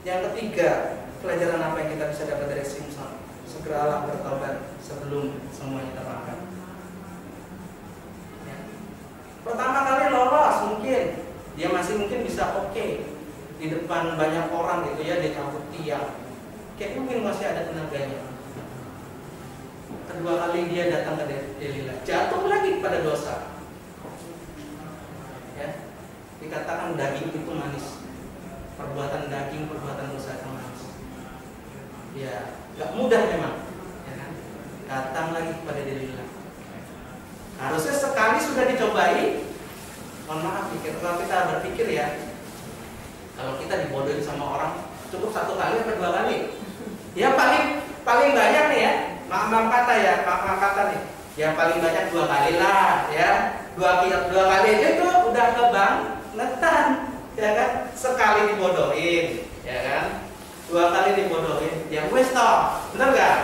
[SPEAKER 3] Yang ketiga, pelajaran apa yang kita bisa dapat dari Simpson? Segeralah bertobat sebelum semuanya terlambat. Ya. Pertama kali lolos mungkin dia masih mungkin bisa oke di depan banyak orang gitu ya, dia cabut tiang, kayak mungkin masih ada tenaganya. Kedua kali dia datang ke Delila, jatuh lagi pada dosa. Ya. Dikatakan daging itu manis, perbuatan daging, perbuatan dosa itu manis. Ya, gak mudah memang, ya kan? Datang lagi kepada Delila. Harusnya sekali sudah dicobai. Mohon maaf, kalau kita berpikir ya, kalau kita dibodohin sama orang, cukup 1 kali atau 2 kali? Ya paling banyak nih ya, maaf kata nih. Ya paling banyak 2 kali lah, ya. 2 kali aja tuh udah kebangetan, ya kan? Sekali dibodohin, ya kan? 2 kali dibodohin, ya wes toh, bener gak?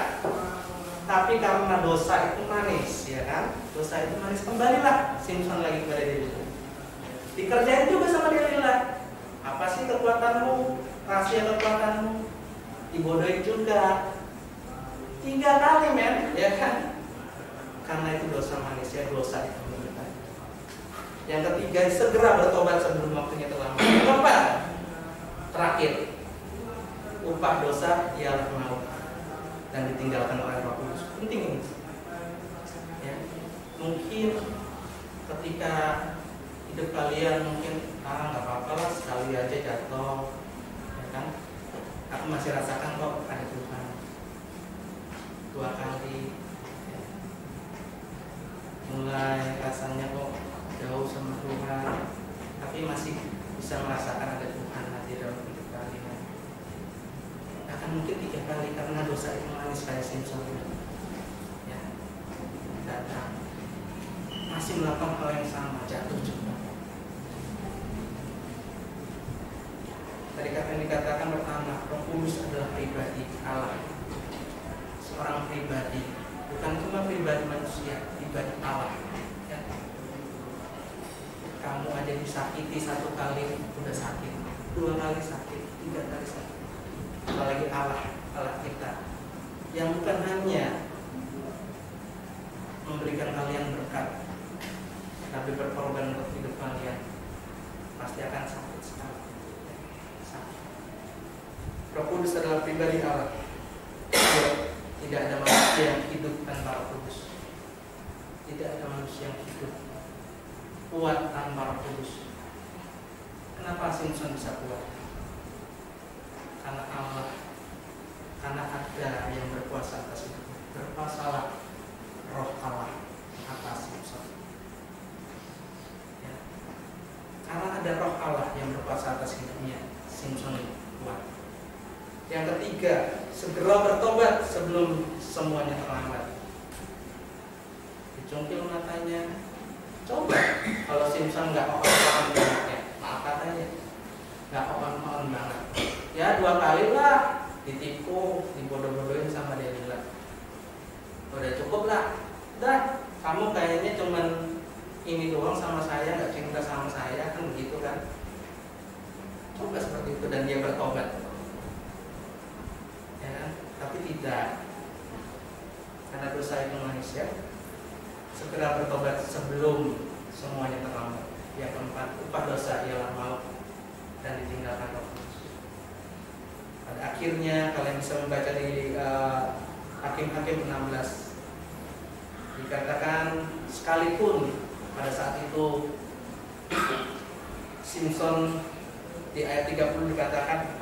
[SPEAKER 3] Tapi karena dosa itu manis, ya kan? Dosa itu manis, kembalilah Simpson lagi kepada Delila. Dikerjain juga sama Delila. Apa sih kekuatanmu? Rahasia kekuatanmu? Dibodohin juga. 3 kali men, ya kan? Karena itu dosa manis, ya dosa itu. Yang ketiga, segera bertobat sebelum waktunya terlambat. Yang keempat, terakhir, upah dosa ialah maut dan ditinggalkan oleh Roh Kudus. Penting ini. Ya. Mungkin ketika hidup kalian mungkin nggak apa-apa lah, sekali aja jatuh, ya kan? Aku masih rasakan kok ada Tuhan. 2 kali, ya. Mulai rasanya kok jauh sama Tuhan, tapi masih bisa merasakan ada Tuhan hadir dalam hidup kalian. Akan mungkin 3 kali karena dosa itu manis kayak Simpson. Ya, datang masih melakukan hal yang sama, jatuh juga. Tadi yang dikatakan pertama, Roh Kudus adalah pribadi Allah, seorang pribadi, bukan cuma pribadi manusia, pribadi Allah. Ya. Kamu aja disakiti 1 kali udah sakit, 2 kali sakit, 3 kali sakit. Apalagi Allah kita yang bukan hanya memberikan kalian berkat, tapi berkorban untuk hidup kalian, pasti akan sakit sekali. Sakit. Roh Kudus adalah pribadi Allah. Tidak ada manusia yang hidup tanpa Roh Kudus. Tidak ada manusia yang hidup kuat tanpa Roh Kudus. Kenapa Simpson bisa kuat? Karena Allah, karena ada yang berkuasa atas itu. Berkuasalah Roh Allah atas Simpson. Ya. Karena ada Roh Allah yang berkuasa atas hidupnya, Simpson kuat. Yang ketiga, segera bertobat sebelum semuanya terlambat. Dicungkil matanya. Coba kalau Simpson nggak on banget ya, maaf katanya, nggak on banget. Ya 2 kali lah ditipu, dibodoh-bodohin sama Delila. Udah cukup lah. Udah, kamu kayaknya cuman ini doang sama saya, nggak cinta sama saya, kan begitu kan? Coba seperti itu dan dia bertobat. Ya kan? Tapi tidak, karena dosa itu manusia. Segera bertobat sebelum semuanya terlambat. Yang keempat, upah dosa ialah maut dan ditinggalkan Roh Kudus. Pada akhirnya kalian bisa membaca di Hakim-Hakim 16. Dikatakan sekalipun pada saat itu Simpson di ayat 30 dikatakan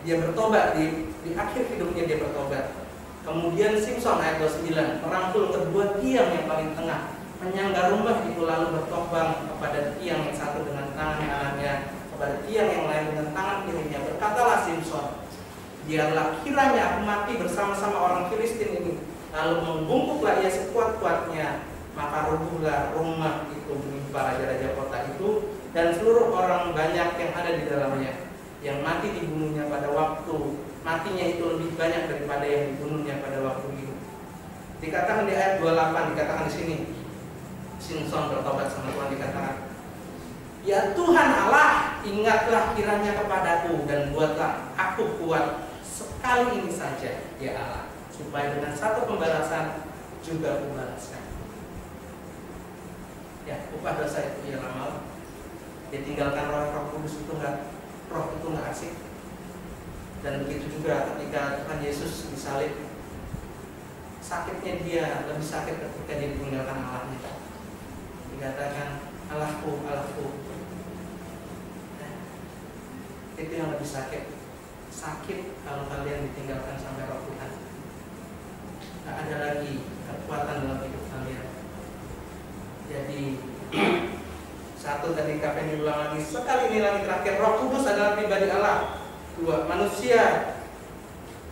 [SPEAKER 3] dia bertobat, di akhir hidupnya dia bertobat. Kemudian Simpson ayat 29 merangkul kedua tiang yang paling tengah, menyangga rumah itu lalu bertopang kepada tiang yang satu dengan tangan kanannya, kepada tiang yang lain dengan tangan kirinya. Berkatalah Simpson, biarlah kiranya aku mati bersama-sama orang Filistin ini. Lalu membungkuklah ia sekuat-kuatnya, maka rubuhlah rumah itu menimpa raja-raja kota itu dan seluruh orang banyak yang ada di dalamnya. Yang mati dibunuhnya pada waktu matinya itu lebih banyak daripada yang dibunuhnya pada waktu hidup. Dikatakan di ayat 28, dikatakan di sini Simpson bertobat sama Tuhan, dikatakan, ya Tuhan Allah, ingatlah kiranya kepadaku dan buatlah aku kuat sekali ini saja, ya Allah, supaya dengan satu pembalasan juga aku balaskan. Ya, upah dosa itu ialah maut. Ditinggalkan Roh Kudus itu Roh itu nggak asik. Dan begitu juga ketika Tuhan Yesus disalib, sakitnya dia lebih sakit ketika dia ditinggalkan Allahnya. Dikatakan, Allahku, Allahku. Itu yang lebih sakit. Sakit kalau kalian ditinggalkan sampai Roh Tuhan. Gak ada lagi kekuatan dalam hidup kalian. Jadi satu tadi kapan diulang lagi, sekali ini lagi terakhir, Roh Kudus adalah pribadi Allah. 2, manusia.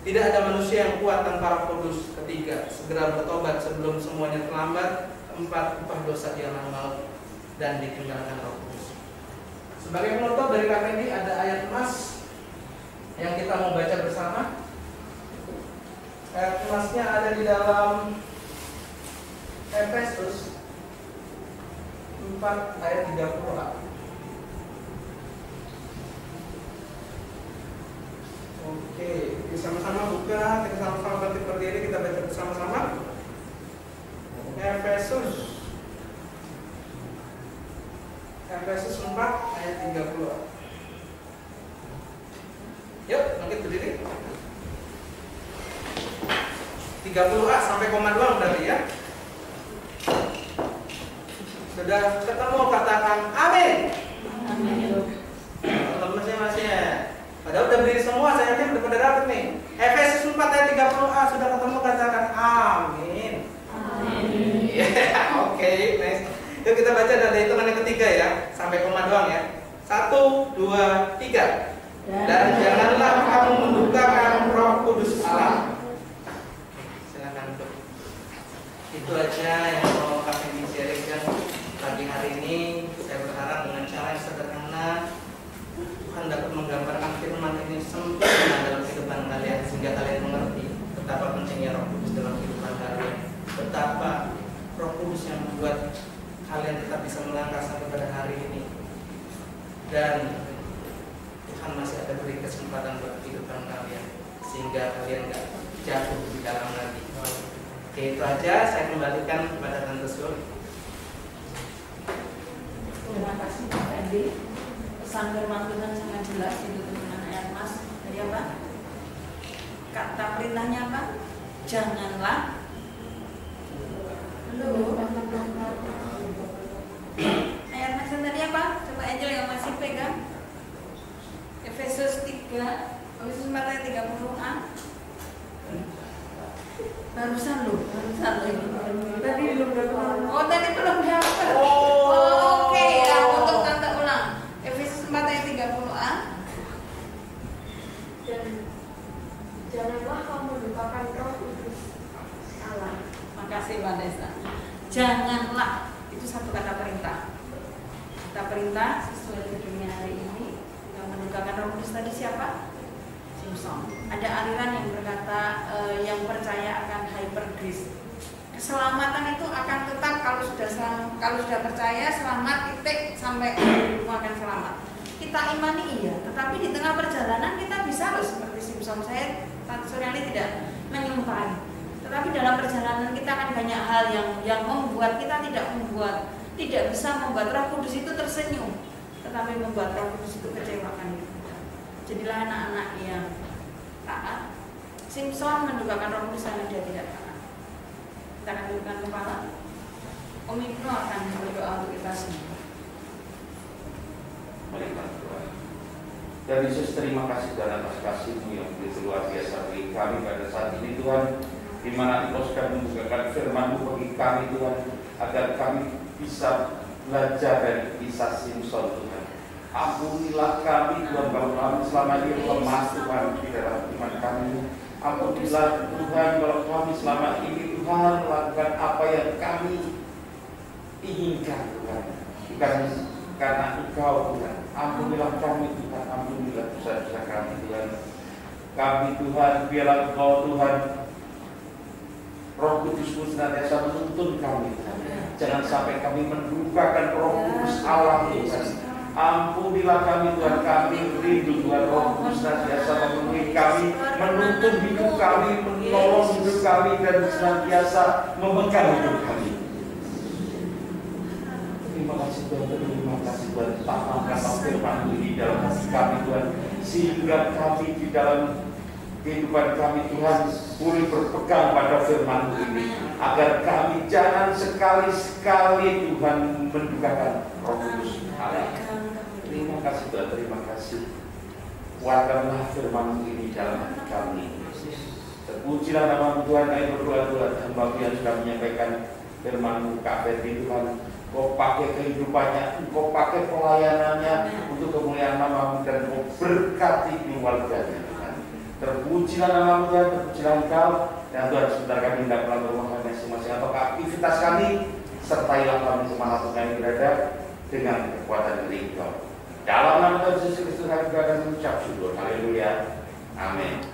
[SPEAKER 3] Tidak ada manusia yang kuat tanpa Roh Kudus. 3, segera bertobat sebelum semuanya terlambat. 4, upah dosa ialah maut dan ditinggalkan Roh Kudus. Sebagai penutup dari KPD ada ayat emas yang kita mau baca bersama. Ayat emasnya ada di dalam Efesus 4 ayat 30. Oke, kita sama-sama buka, kita sama-sama berdiri, kita baca bersama-sama. Efesus 4 ayat 30. Yuk, bangkit berdiri. 30A sampai koma doang berarti ya. Sudah ketemu, katakan amin. Amin. Masing-masing ya. Padahal udah berdiri semua, saya yakin udah pada dapet nih. Efesus 4 ayat 30A sudah ketemu, katakan amin. Amin. Oke, nice. Yuk kita baca dari hitungan yang ketiga ya, sampai koma doang ya. 1, 2, 3. Dan janganlah kamu mendukakan Roh Kudus Allah. Silakan untuk itu aja yang mau kami sharingkan pagi hari ini. Saya berharap dengan cara yang sederhana Tuhan dapat menggambarkan membuat kalian tetap bisa melangkah sampai pada hari ini. Dan Tuhan masih ada beri kesempatan buat kehidupan kalian, sehingga kalian gak jatuh di dalam lagi. Oke, itu aja. Saya kembalikan kepada Tante Sul.
[SPEAKER 9] Terima kasih Pak Fendi. Pesan firman Tuhan sangat jelas itu dengan ayat Mas. Jadi apa? Kata perintahnya apa? Janganlah. Ayat Mas tadi apa? Coba Angel yang masih pegang. Efesus 3, Efesus 4 ayat 30a. Barusan loh ini. Tadi belum dapat. Oh, tadi belum dapat. Oke, ya, untuk tante ulang. Efesus 4 ayat 30a.
[SPEAKER 6] Dan janganlah kamu lupakan Roh Kudus Allah.
[SPEAKER 9] Makasih Mbak Desa. Janganlah, itu satu kata perintah. Kata perintah sesuai judulnya hari ini. Yang mendukakan Roh Kudus tadi siapa? Simpson. Ada aliran yang berkata yang percaya akan hyper grace. Keselamatan itu akan tetap kalau sudah percaya selamat titik sampai akan selamat. Kita imani iya, tetapi di tengah perjalanan kita bisa loh seperti Simpson. Saya Tante Suryani tidak menyumpahi. Tetapi dalam perjalanan kita akan banyak hal yang membuat kita tidak bisa membuat Roh Kudus itu tersenyum, tetapi membuat Roh Kudus itu kecewakan. Jadilah anak-anak yang taat. Simpson mendukakan Roh Kudus karena dia tidak taat. Kita akan dudukkan kepala. Om Ibnu akan berdoa untuk kita semua.
[SPEAKER 5] Mari kita berdoa. Dan Yesus, terima kasih Tuhan atas kasih-Mu yang begitu luar biasa bagi kami pada saat ini Tuhan, di mana Engkau sudah membukakan firman-Mu bagi kami Tuhan, agar kami bisa belajar dari kisah Simpson Tuhan. Ampunilah kami Tuhan, kalau kami selama ini lemah Tuhan di dalam iman kami. Ampunilah Tuhan kalau kami selama ini Tuhan melakukan apa yang kami inginkan Tuhan, bukan karena Engkau Tuhan. Ampunilah kami Tuhan, ampunilah dosa-dosa kami Tuhan. Kami Tuhan, biarlah Engkau Tuhan, Roh Kudus-Mu senantiasa menuntun kami Tuhan. Jangan sampai kami mendukakan Roh Kudus Allah Tuhan. Ampunilah kami Tuhan, kami rindu Tuhan, Roh Kudus senantiasa memenuhi kami, menuntun hidup kami, menolong hidup kami, dan senantiasa memegang hidup kami. Terima kasih Tuhan, terima kasih Tuhan, tanamkan firman-Mu ini dalam hati kami Tuhan, sehingga kami di dalam kehidupan kami Tuhan boleh berpegang pada firman-Mu ini, agar kami jangan sekali-sekali Tuhan mendukakan Roh Kudus Allah. Terima kasih Tuhan, terima kasih. Kuatkanlah firman-Mu ini dalam hati kami. Terpujilah nama Tuhan, kami berdoa Tuhan, hamba yang sudah menyampaikan firman-Mu Kak Fendi Tuhan. Kau pakai kehidupannya, Engkau pakai pelayanannya untuk kemuliaan nama-Mu, dan Kau berkati keluarganya Tuhan. Terpujilah nama-Mu Tuhan, terpujilah Engkau. Dan Tuhan, sebentar kami hendak pulang ke rumah kami masing-masing atau ke aktivitas kami, sertailah kami kemana pun kami berada dengan kekuatan dari Engkau. Dalam nama Tuhan Yesus Kristus kami akan mengucap syukur. Haleluya. Amin.